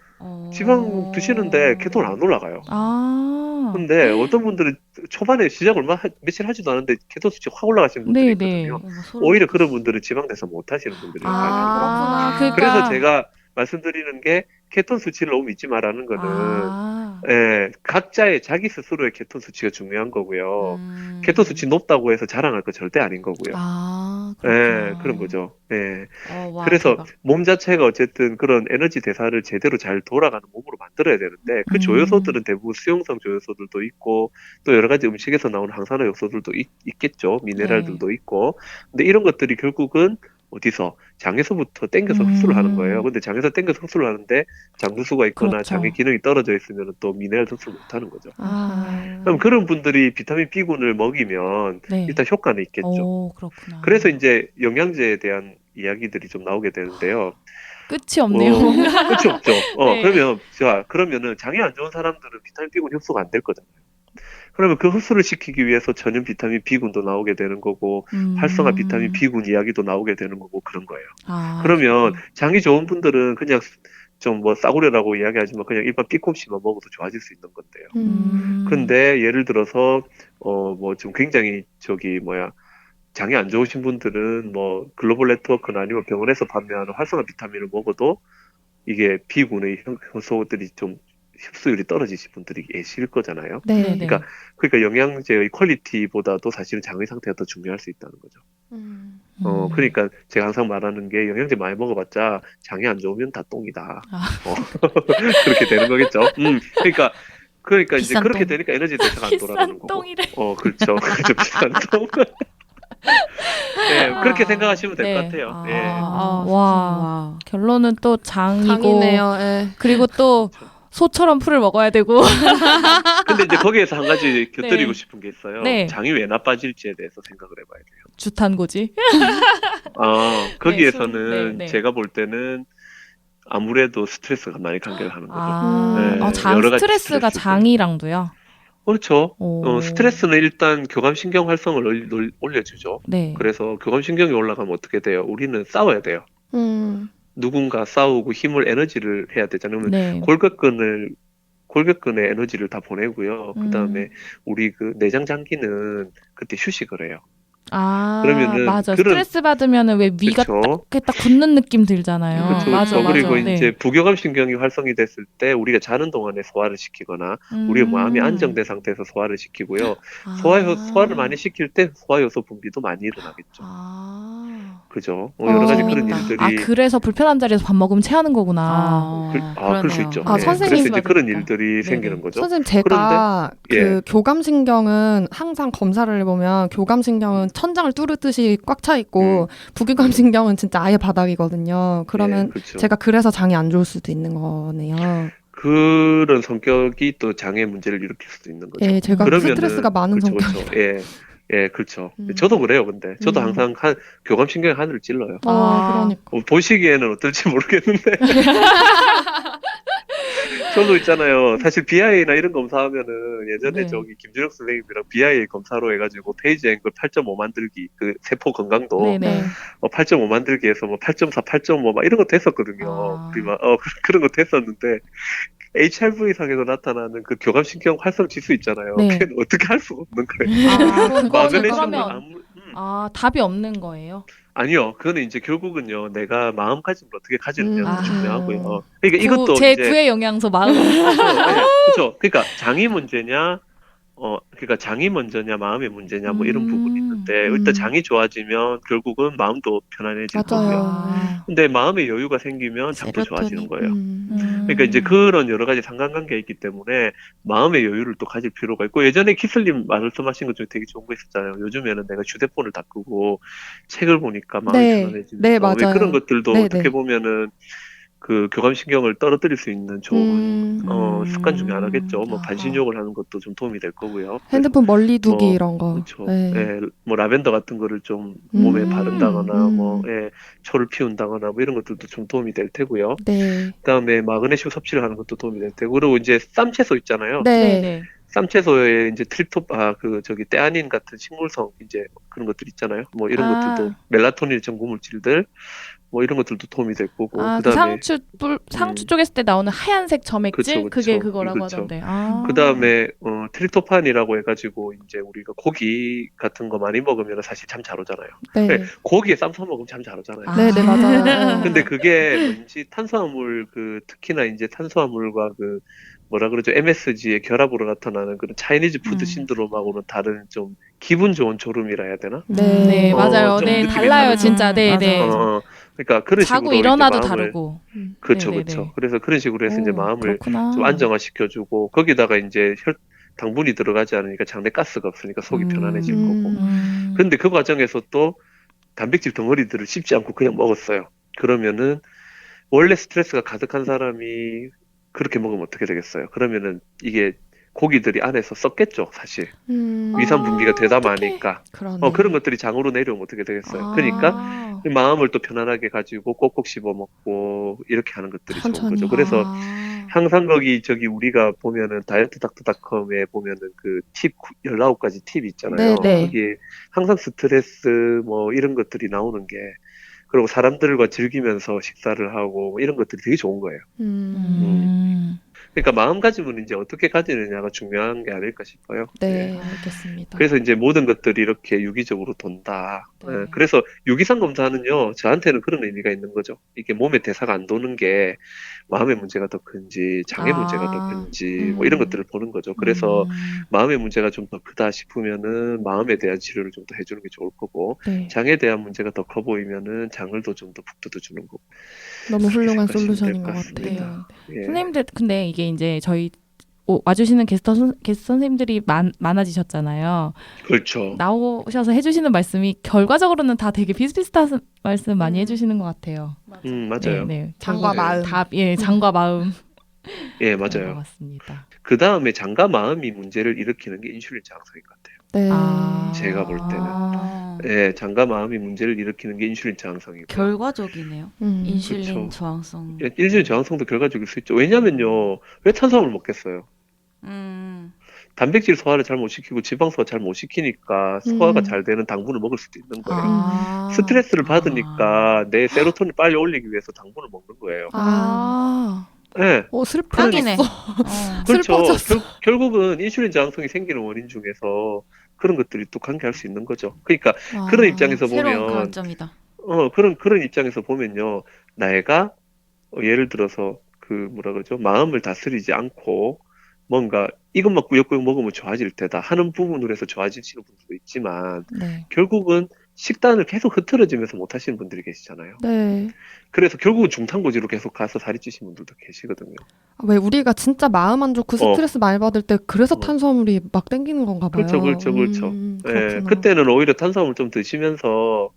지방 드시는데 케톤 안 올라가요. 아. 근데 어떤 분들은 초반에 시작 며칠 하지도 않았는데 케톤 수치 확 올라가시는 분들이 네, 있거든요. 오히려 그런 분들은 지방 대사 못 하시는 분들이에요. 아, 그렇구나. 그래서 제가 말씀드리는 게 케톤 수치를 너무 믿지 말라는 거는 아. 예, 각자의 자기 스스로의 케톤 수치가 중요한 거고요. 케톤 수치 높다고 해서 자랑할 거 절대 아닌 거고요. 아, 예, 그렇구나. 그런 거죠. 예. 와, 그래서 대박. 몸 자체가 어쨌든 그런 에너지 대사를 제대로 잘 돌아가는 몸으로 만들어야 되는데 그 음. 조효소들은 대부분 수용성 조효소들도 있고 또 여러 가지 음식에서 나오는 항산화 요소들도 있겠죠. 미네랄들도 있고. 근데 이런 것들이 결국은 어디서 장에서부터 땡겨서 흡수를 하는 거예요. 근데 장에서 땡겨서 흡수를 하는데 장두수가 있거나 그렇죠. 장의 기능이 떨어져 있으면 또 미네랄 흡수를 못 하는 거죠. 아. 그럼 그런 분들이 비타민 B군을 먹이면 네. 일단 효과는 있겠죠. 오, 그렇구나. 그래서 이제 영양제에 대한 이야기들이 좀 나오게 되는데요. 끝이 없네요. 끝이 없죠. 네. 그러면은 장이 안 좋은 사람들은 비타민 B군 흡수가 안 될 거잖아요. 그러면 그 흡수를 시키기 위해서 전염 비타민 B군도 나오게 되는 거고 활성화 비타민 B군 이야기도 나오게 되는 거고 그런 거예요. 아, 그러면 장이 좋은 분들은 그냥 좀 뭐 싸구려라고 이야기하지만 그냥 일반 B컵씩만 먹어도 좋아질 수 있는 건데요. 근데 예를 들어서 뭐 좀 굉장히 장이 안 좋으신 분들은 뭐 글로벌 네트워크나 아니면 병원에서 판매하는 활성화 비타민을 먹어도 이게 B군의 효소들이 좀 흡수율이 떨어지신 분들이 계실 거잖아요. 네. 네. 그러니까 영양제의 퀄리티보다도 사실은 장의 상태가 더 중요할 수 있다는 거죠. 그러니까 제가 항상 말하는 게 영양제 많이 먹어봤자 장이 안 좋으면 다 똥이다. 아. 그렇게 되는 거겠죠. 그러니까 이제 비싼 그렇게 똥. 되니까 에너지 대사가 안 돌아가는 비싼 거고. 똥이래. 그렇죠. 그렇죠. 비싼 똥. 네, 그렇게 생각하시면 될 것 네. 같아요. 와. 결론은 또 장이고 장이네요. 예. 그리고 또 소처럼 풀을 먹어야 되고. 근데 이제 거기에서 한 가지 곁들이고 네. 싶은 게 있어요. 네. 장이 왜 나빠질지에 대해서 생각을 해봐야 돼요. 주탄고지. 거기에서는 네, 네. 제가 볼 때는 아무래도 스트레스가 많이 관계를 하는 거죠. 네, 장 여러 가지 스트레스가 스트레스. 장이랑도요. 그렇죠. 오. 스트레스는 일단 교감신경 활성을 올려주죠. 네. 그래서 교감신경이 올라가면 어떻게 돼요? 우리는 싸워야 돼요. 누군가 싸우고 힘을 에너지를 해야 되잖아요. 그러면 네. 골격근에 에너지를 다 보내고요. 그다음에 우리 그 내장 장기는 그때 휴식을 해요. 그러면은 맞아. 그런- 스트레스 받으면은 왜 위가 그쵸. 딱 굳는 느낌 들잖아요. 그렇죠. 맞아, 맞아. 그리고 네. 이제 부교감 신경이 활성이 됐을 때 우리가 자는 동안에 소화를 시키거나 우리 마음이 안정된 상태에서 소화를 시키고요. 소화를 많이 시킬 때 소화효소 분비도 많이 일어나겠죠. 그죠? 여러 가지 그런 재밌다. 일들이 그래서 불편한 자리에서 밥 먹으면 체하는 거구나. 그럴 수 있죠. 아, 예. 선생님 그래서 이제 그런 받으니까. 일들이 네네. 생기는 거죠. 선생님 제가 그런데, 그 교감신경은 항상 검사를 해보면 교감신경은 천장을 뚫듯이 꽉 차 있고 부교감신경은 진짜 아예 바닥이거든요. 그러면 예, 그렇죠. 제가 그래서 장이 안 좋을 수도 있는 거네요. 그런 성격이 또 장애 문제를 일으킬 수도 있는 거죠. 예, 제가 그러면은- 스트레스가 많은 그렇죠, 성격이라. 그렇죠. 예, 그렇죠. 음. 저도 그래요, 근데. 저도 음. 항상 교감신경이 하늘을 찔러요. 그러니까. 보시기에는 어떨지 모르겠는데. 저도 있잖아요. 사실 BI나 이런 검사하면은 예전에 네. 저기 김준혁 선생님이랑 BI 검사로 해가지고 페이지 앵글 8.5 만들기, 그 세포 건강도 네네. 8.5 만들기에서 뭐 8.4, 8.5 막 이런 것도 했었거든요. 아. 우리 막 그런 것도 했었는데 HRV 상에서 나타나는 그 교감신경 활성 지수 있잖아요. 네. 그건 어떻게 할 수가 없는 거예요. 그거는 마그네슘은 그러면 답이 없는 거예요. 아니요. 그거는 이제 결국은요. 내가 마음가짐을 어떻게 가지느냐가 음. 중요하고요. 그러니까 이것도 제 이제 9의 영양소 마음. 그렇죠. 그러니까 장이 문제냐, 그러니까 장이 먼저냐, 마음의 문제냐, 뭐 이런 부분이 있는데 일단 장이 좋아지면 결국은 마음도 편안해질 거고요. 맞아요. 근데 마음의 여유가 생기면 장도 좋아지는 거예요. 음. 그러니까 이제 그런 여러 가지 상관관계가 있기 때문에 마음의 여유를 또 가질 필요가 있고 예전에 키슬님 말씀하신 것 중에 되게 좋은 거 있었잖아요. 요즘에는 내가 휴대폰을 다 끄고 책을 보니까 마음이 네. 편안해지는 네, 거. 왜 맞아요. 그런 것들도 네, 어떻게 네. 보면은 그 교감신경을 떨어뜨릴 수 있는 좋은 습관 중에 하나겠죠. 뭐 아하. 반신욕을 하는 것도 좀 도움이 될 거고요. 핸드폰 멀리 두기 뭐, 이런 거. 그렇죠. 네. 예, 뭐 라벤더 같은 거를 좀 몸에 바른다거나 뭐 음. 초를 피운다거나 뭐 이런 것들도 좀 도움이 될 테고요. 네. 그다음에 마그네슘 섭취를 하는 것도 도움이 될 테고 그리고 이제 쌈채소 있잖아요. 네. 네네. 쌈채소에 이제 때아닌 같은 식물성 이제 그런 것들 있잖아요. 뭐 이런 아. 것들도 멜라토닌 전구물질들 뭐 이런 것들도 도움이 될 거고 그 그다음에 상추 쪽에 있을 때 나오는 하얀색 점액질 그쵸, 그쵸. 그게 그거라고 그쵸. 하던데. 그다음에 트립토판이라고 해가지고 이제 우리가 고기 같은 거 많이 먹으면 사실 잠 잘 오잖아요. 네. 고기에 쌈싸 먹으면 잠 잘 오잖아요. 네, 네, 맞아요. 근데 그게 왠지 탄수화물 특히나 이제 탄수화물과 그 뭐라 그러죠 MSG의 결합으로 나타나는 그런 차이니즈 푸드 신드롬하고는 다른 좀 기분 좋은 졸음이라 해야 되나? 네, 맞아요. 좀 네, 느낌이 달라요, 다르죠. 진짜. 네, 네. 그러니까 그런 자고 식으로 일어나도 이제 마음을- 다르고. 그렇죠, 네네네. 그렇죠. 그래서 그런 식으로 해서 이제 오, 마음을 그렇구나. 좀 안정화시켜주고 거기다가 이제 당분이 들어가지 않으니까 장내 가스가 없으니까 속이 편안해질 거고. 근데 그 과정에서 또 단백질 덩어리들을 씹지 않고 그냥 먹었어요. 그러면은 원래 스트레스가 가득한 사람이 그렇게 먹으면 어떻게 되겠어요? 그러면은 이게 고기들이 안에서 썩겠죠, 사실. 위산 분비가 되다 마니까. 그러네. 그런 것들이 장으로 내려오면 어떻게 되겠어요? 그러니까 마음을 또 편안하게 가지고 꼭꼭 씹어 먹고 이렇게 하는 것들이 좋은 천천히. 거죠. 그래서 항상 우리가 보면은 다이어트닥터닷컴에 보면은 그 팁 19가지 팁이 있잖아요. 네, 네. 거기에 항상 스트레스 뭐 이런 것들이 나오는 게 그리고 사람들과 즐기면서 식사를 하고 뭐 이런 것들이 되게 좋은 거예요. 그러니까 마음가짐은 이제 어떻게 가지느냐가 중요한 게 아닐까 싶어요. 네, 예. 알겠습니다. 그래서 이제 모든 것들이 이렇게 유기적으로 돈다. 네. 예, 그래서 유기산 검사는요, 저한테는 그런 의미가 있는 거죠. 이게 몸에 대사가 안 도는 게 마음의 문제가 더 큰지, 장의 문제가 더 큰지, 뭐 이런 것들을 보는 거죠. 그래서 마음의 문제가 좀 더 크다 싶으면은 마음에 대한 치료를 좀 더 해주는 게 좋을 거고, 네. 장에 대한 문제가 더 커 보이면은 장을 더 좀 더 북 뜯어주는 거고. 너무 훌륭한 생각하시면 솔루션인 될 것 것 같아요. 같습니다. 예. 선생님들 근데 이게 이제 저희 와주시는 게스트 선생님들이 많아지셨잖아요. 그렇죠. 나오셔서 해주시는 말씀이 결과적으로는 다 되게 비슷비슷한 말씀 많이 해주시는 것 같아요. 맞아요. 네, 장과 결국 마음. 장과 마음. 예, 그런 것 맞아요. 같습니다. 그 다음에 장과 마음이 문제를 일으키는 게 인슐린 저항성인 것 같아요. 네. 제가 볼 때는. 아, 예, 장과 마음이 문제를 일으키는 게 인슐린 저항성이고요. 결과적이네요. 인슐린 그쵸. 저항성. 예, 인슐린 저항성도 결과적일 수 있죠. 왜냐면요, 왜 탄수화물 먹겠어요? 음, 단백질 소화를 잘 못 시키고 지방 소화 잘 못 시키니까 소화가 음. 잘 되는 당분을 먹을 수도 있는 거예요. 아. 스트레스를 받으니까 내 세로토닌 빨리 올리기 위해서 당분을 먹는 거예요. 아. 예, 딱이네. 슬퍼졌어. 그렇죠. 슬퍼졌어. 결국은 인슐린 저항성이 생기는 원인 중에서 그런 것들이 또 관계할 수 있는 거죠. 그러니까 아. 그런 입장에서 새로운 보면, 관점이다. 그런 입장에서 보면요, 내가 예를 들어서 그 뭐라 그러죠? 마음을 다스리지 않고 뭔가 이것만 꾸역꾸역 먹으면 좋아질 테다 하는 부분으로 해서 좋아지시는 분들도 있지만 네. 결국은 식단을 계속 흐트러지면서 못 하시는 분들이 계시잖아요. 네. 그래서 결국은 중탄고지로 계속 가서 살이 찌신 분들도 계시거든요. 왜 우리가 진짜 마음 안 좋고 스트레스 많이 받을 때 그래서 어. 탄수화물이 막 땡기는 건가 봐요. 그렇죠. 예, 그렇구나. 그때는 오히려 탄수화물 좀 드시면서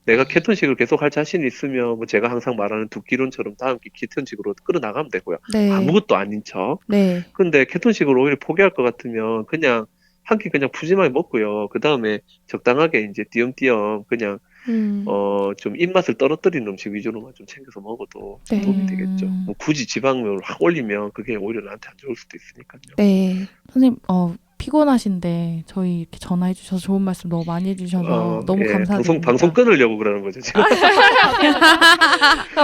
내가 케톤식을 계속 할 자신이 있으면 뭐 제가 항상 말하는 두 끼론처럼 다음 끼 케톤식으로 끌어나가면 되고요. 네. 아무것도 아닌 척. 네. 근데 케톤식을 오히려 포기할 것 같으면 그냥 한 끼 그냥 푸짐하게 먹고요. 그 다음에 적당하게 이제 띄엄띄엄 그냥 좀 입맛을 떨어뜨리는 음식 위주로만 좀 챙겨서 먹어도 네. 도움이 되겠죠. 뭐 굳이 지방을 확 올리면 그게 오히려 나한테 안 좋을 수도 있으니까요. 네. 선생님, 피곤하신데 저희 이렇게 전화해 주셔서 좋은 말씀 너무 많이 해주셔서 너무 예, 감사드립니다. 방송 끊으려고 그러는 거죠, 지금.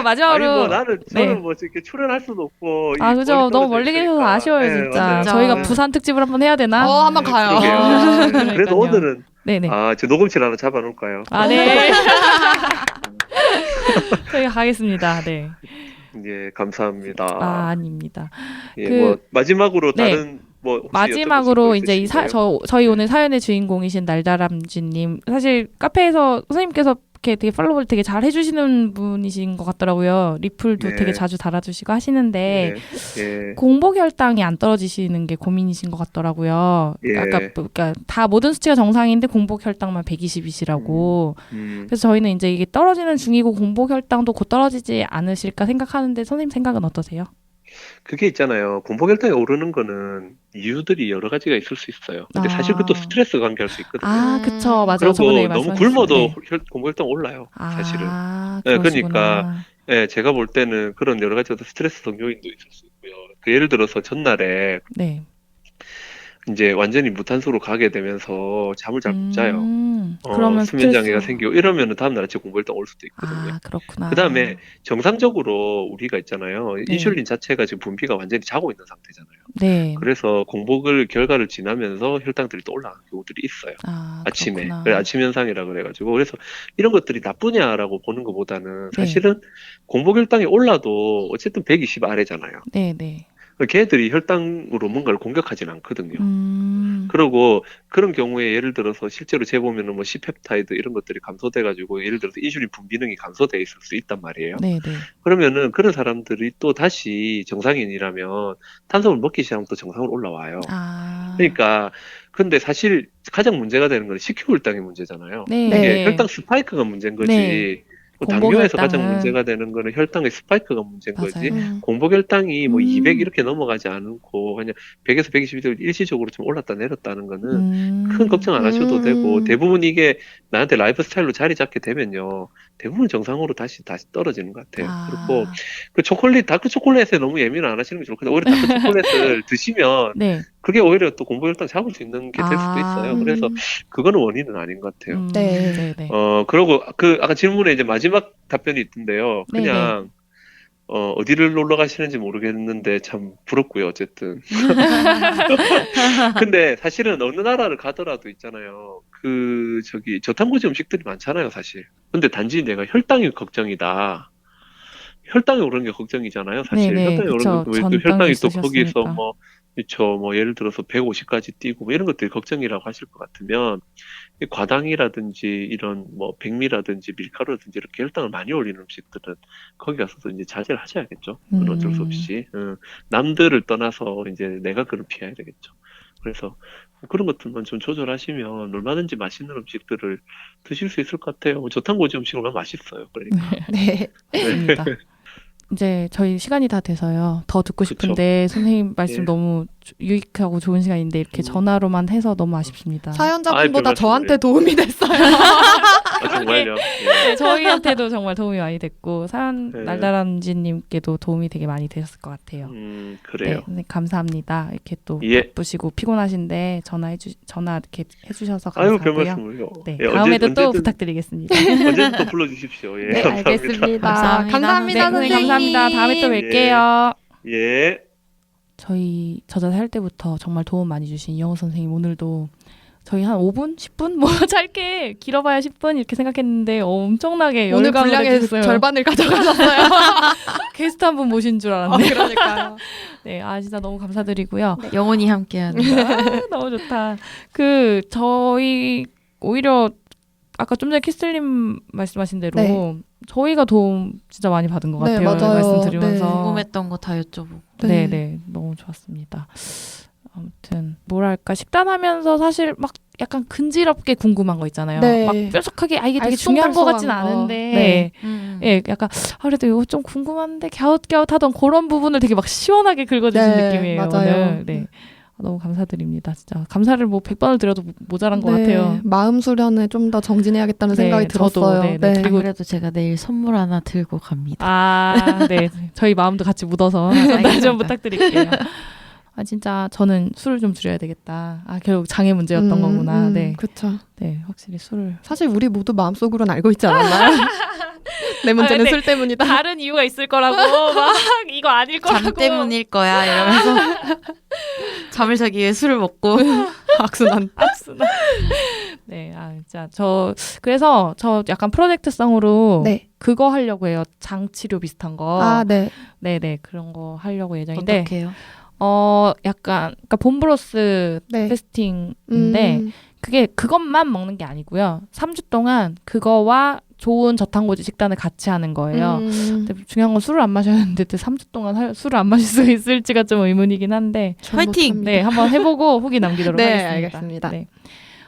마지막으로 아니, 뭐 나는, 네. 저는 뭐 이렇게 출연할 수도 없고. 아, 그죠. 너무 멀리 계셔서 아쉬워요, 예, 진짜. 맞아요. 저희가 네. 부산 특집을 한번 해야 되나? 한번 가요. 그러게요. 아, 네. 그래도 그러니까요. 오늘은, 네네. 저 녹음실 하나 잡아놓을까요? 아, 네. 저희가 가겠습니다. 네. 예, 감사합니다. 아, 아닙니다. 예, 그- 뭐, 마지막으로 네. 다른, 뭐, 혹시 마지막으로 여쭤보실 거 이제 있으신가요? 저희 오늘 사연의 주인공이신 날다람쥐님. 사실 카페에서 선생님께서 이렇게 되게 팔로우를 되게 잘 해주시는 분이신 것 같더라고요. 리플도 네. 되게 자주 달아주시고 하시는데 예, 공복 혈당이 안 떨어지시는 게 고민이신 것 같더라고요. 예. 그러니까 다 모든 수치가 정상인데 공복 혈당만 120이시라고. 그래서 저희는 이제 이게 떨어지는 중이고 공복 혈당도 곧 떨어지지 않으실까 생각하는데 선생님 생각은 어떠세요? 그게 있잖아요. 공복혈당이 오르는 거는 이유들이 여러 가지가 있을 수 있어요. 근데 사실 그것도 스트레스 관계할 수 있거든요. 아, 그쵸. 맞아요. 그리고 저번에 너무 말씀하셨어요. 굶어도 네. 공복혈당 올라요. 사실은. 아, 네, 그러시구나. 예, 제가 볼 때는 그런 여러 가지 스트레스성 요인도 있을 수 있고요. 그 예를 들어서 전날에 네. 이제 완전히 무탄수로 가게 되면서 잠을 잘 못 자요. 그러면 수면 장애가 스트레스. 생기고 이러면은 다음날 아침에 공복혈당 올 수도 있거든요. 아, 그렇구나. 그다음에 정상적으로 우리가 있잖아요. 네. 인슐린 자체가 지금 분비가 완전히 자고 있는 상태잖아요. 네. 그래서 공복을 결과를 지나면서 혈당들이 또 올라가는 경우들이 있어요. 아, 아침에. 그렇구나. 그래, 아침 현상이라 그래가지고. 그래서 이런 것들이 나쁘냐라고 보는 것보다는 네. 사실은 공복혈당이 올라도 어쨌든 120 아래잖아요. 네, 네. 걔들이 혈당으로 뭔가를 공격하진 않거든요. 그리고 그런 경우에 예를 들어서 실제로 재보면은 뭐 C펩타이드 이런 것들이 감소돼가지고 예를 들어서 인슐린 분비능이 감소돼 있을 수 있단 말이에요. 네, 네. 그러면은 그런 사람들이 또 다시 정상인이라면 탄수화물 먹기 시작하면 또 정상으로 올라와요. 아. 그러니까 근데 사실 가장 문제가 되는 건 식후혈당이 문제잖아요. 네. 이게 네. 혈당 스파이크가 문제인 거지. 네. 뭐 당뇨에서 가장 공복혈당은- 문제가 되는 거는 혈당의 스파이크가 문제인 거지. 맞아요. 공복혈당이 뭐 200 음. 이렇게 넘어가지 않고 그냥 100에서 120 일시적으로 좀 올랐다 내렸다는 거는 큰 걱정 안 하셔도 되고 대부분 이게 나한테 라이프 스타일로 자리 잡게 되면요. 대부분 정상으로 다시 떨어지는 것 같아요. 그리고 그 초콜릿, 다크 초콜릿에 너무 예민 안 하시는 게 좋거든요. 오히려 다크 초콜릿을 드시면 네. 그게 오히려 또 공복혈당 잡을 수 있는 게 될 수도 있어요. 그래서 그거는 원인은 아닌 것 같아요. 네. 네, 네. 그러고 아까 질문에 이제 마지막 답변이 있던데요. 네, 그냥 어디를 놀러 가시는지 모르겠는데 참 부럽고요. 어쨌든. 근데 사실은 어느 나라를 가더라도 있잖아요. 저탄고지 음식들이 많잖아요, 사실. 근데 단지 내가 혈당이 걱정이다. 혈당이 오르는 게 걱정이잖아요, 사실. 네네, 혈당이 그쵸. 오르는 게 전당이 혈당이 또 거기서 있으셨으니까. 뭐 예를 들어서 150까지 뛰고 뭐 이런 것들이 걱정이라고 하실 것 같으면 이 과당이라든지 이런 뭐 백미라든지 밀가루라든지 이렇게 혈당을 많이 올리는 음식들은 거기 가서도 이제 자제를 하셔야겠죠. 그건 어쩔 수 없이. 남들을 떠나서 이제 내가 그걸 피해야 되겠죠. 그래서 그런 것들만 좀 조절하시면 얼마든지 맛있는 음식들을 드실 수 있을 것 같아요. 저탄고지 음식은 얼마나 맛있어요. 그러니까. 네. 맞습니다. 이제 저희 시간이 다 돼서요. 더 듣고 그쵸. 싶은데 선생님 말씀 예. 너무 유익하고 좋은 시간인데 이렇게 전화로만 해서 너무 아쉽습니다. 사연자분보다 아이, 별 저한테 말씀을요. 도움이 됐어요. 정말요. 네, 저희한테도 정말 도움이 많이 됐고 사연 네. 날다람쥐님께도 도움이 되게 많이 되셨을 것 같아요. 그래요. 네, 선생님 감사합니다. 이렇게 또 예. 바쁘시고 피곤하신데 전화 이렇게 해주셔서 아유, 별 감사하고요. 말씀을요. 네, 예, 다음에도 또 언제든- 부탁드리겠습니다. 언제든 또 불러주십시오. 예, 네, 감사합니다. 알겠습니다. 감사합니다. 감사합니다, 네, 선생님 선생님. 감사합니다. 다음에 또 뵐게요. 예. 저희 저자세 할 때부터 정말 도움 많이 주신 이영호 선생님 오늘도 저희 한 5분? 10분? 뭐 짧게 길어봐야 10분 이렇게 생각했는데 엄청나게 오늘 열광을 분량의 해주셨어요. 절반을 가져가셨어요. 게스트 한 분 모신 줄 알았네. 그러니까요. 네, 진짜 너무 감사드리고요. 영원히 함께하는. 너무 좋다. 저희 오히려 아까 좀 전에 키슬님 말씀하신 대로 네. 저희가 도움 진짜 많이 받은 것 네, 같아요. 맞아요. 말씀 들으면서. 궁금했던 거 다 여쭤보고. 네, 네, 너무 좋았습니다. 아무튼 뭐랄까 식단하면서 사실 막 약간 근지럽게 궁금한 거 있잖아요. 네. 막 뾰족하게 이게 되게 중요한 것 같진 알쏭달쏭한 거. 않은데, 네. 예, 약간 그래도 이거 좀 궁금한데 갸웃갸웃하던 그런 부분을 되게 막 시원하게 긁어주신 네, 느낌이에요. 맞아요. 오늘. 네. 너무 감사드립니다. 진짜 감사를 뭐 100번을 드려도 모자란 것 네, 같아요. 마음 수련에 좀 더 정진해야겠다는 네, 생각이 저도, 들었어요. 네, 네. 네. 안 그래도 제가 내일 선물 하나 들고 갑니다. 네. 저희 마음도 같이 묻어서 전달 좀 부탁드릴게요. 진짜 저는 술을 좀 줄여야 되겠다. 결국 장애 문제였던 거구나. 네. 그렇죠. 네, 확실히 술을. 사실 우리 모두 마음속으로는 알고 있지 않았나요? 내 문제는 근데 술 때문이다. 다른 이유가 있을 거라고 막 이거 아닐 거라고. 잠 때문일 거야 이러면서 잠을 자기 위해 술을 먹고 악순환. 네, 진짜 그래서 저 약간 프로젝트성으로 네. 그거 하려고 해요. 장 치료 비슷한 거. 네. 네, 그런 거 하려고 예정인데. 어떻게 해요? 약간 그러니까 봄브로스 네. 패스팅인데 그게 그것만 먹는 게 아니고요. 3주 동안 그거와 좋은 저탄고지 식단을 같이 하는 거예요. 근데 중요한 건 술을 안 마셔야 하는데 3주 동안 술을 안 마실 수 있을지가 좀 의문이긴 한데 화이팅! 네, 한번 해보고 후기 남기도록 네, 하겠습니다. 알겠습니다. 네.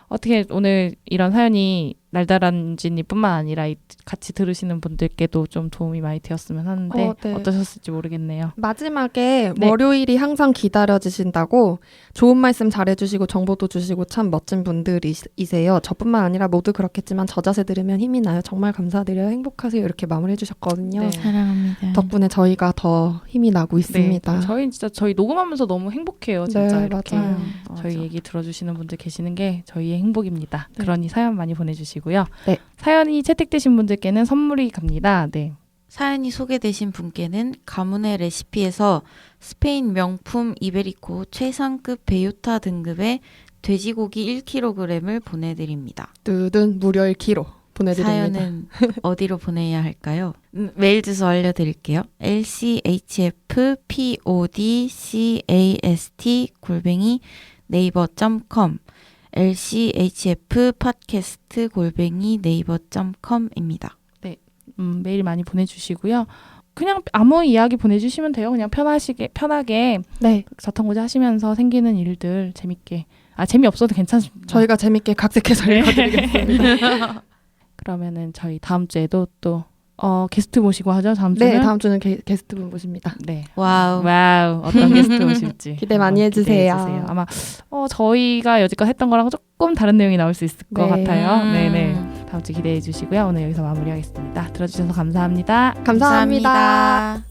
어떻게 오늘 이런 사연이 날다람쥐님뿐만 아니라 같이 들으시는 분들께도 좀 도움이 많이 되었으면 하는데 네. 어떠셨을지 모르겠네요. 마지막에 네. 월요일이 항상 기다려지신다고 좋은 말씀 잘해주시고 정보도 주시고 참 멋진 분들이세요. 저뿐만 아니라 모두 그렇겠지만 저자세 들으면 힘이 나요. 정말 감사드려요. 행복하세요. 이렇게 마무리해 주셨거든요. 네. 사랑합니다. 덕분에 저희가 더 힘이 나고 있습니다. 저희 진짜 저희 녹음하면서 너무 행복해요. 진짜 네, 이렇게 맞아요. 저희 얘기 들어주시는 분들 계시는 게 저희의 행복입니다. 네. 그러니 사연 많이 보내주시고요. 네. 사연이 채택되신 분들께는 선물이 갑니다. 네. 사연이 소개되신 분께는 가문의 레시피에서 스페인 명품 이베리코 최상급 베요타 등급의 돼지고기 1kg을 보내드립니다. 뜨든 무려 1kg 보내드립니다. 사연은 어디로 보내야 할까요? 메일 주소 알려드릴게요. lchfpodcast@naver.com lchfpodcast@naver.com입니다. 메일 많이 보내주시고요. 그냥 아무 이야기 보내주시면 돼요. 그냥 편하게 네, 저탄고지 하시면서 생기는 일들 재밌게. 재미없어도 괜찮습니다. 저희가 재밌게 각색해서 네. 읽어드리겠습니다. 그러면은 저희 다음 주에도 또 게스트 모시고 하죠. 다음 주는. 네, 다음 주는 게스트분 모십니다. 네. 와우. 어떤 게스트 오실지 기대 많이 한번 해주세요. 기대해주세요. 아마 저희가 여지껏 했던 거랑 조금 다른 내용이 나올 수 있을 것 네. 같아요. 네네. 다음 주 기대해 주시고요. 오늘 여기서 마무리하겠습니다. 들어주셔서 감사합니다. 감사합니다.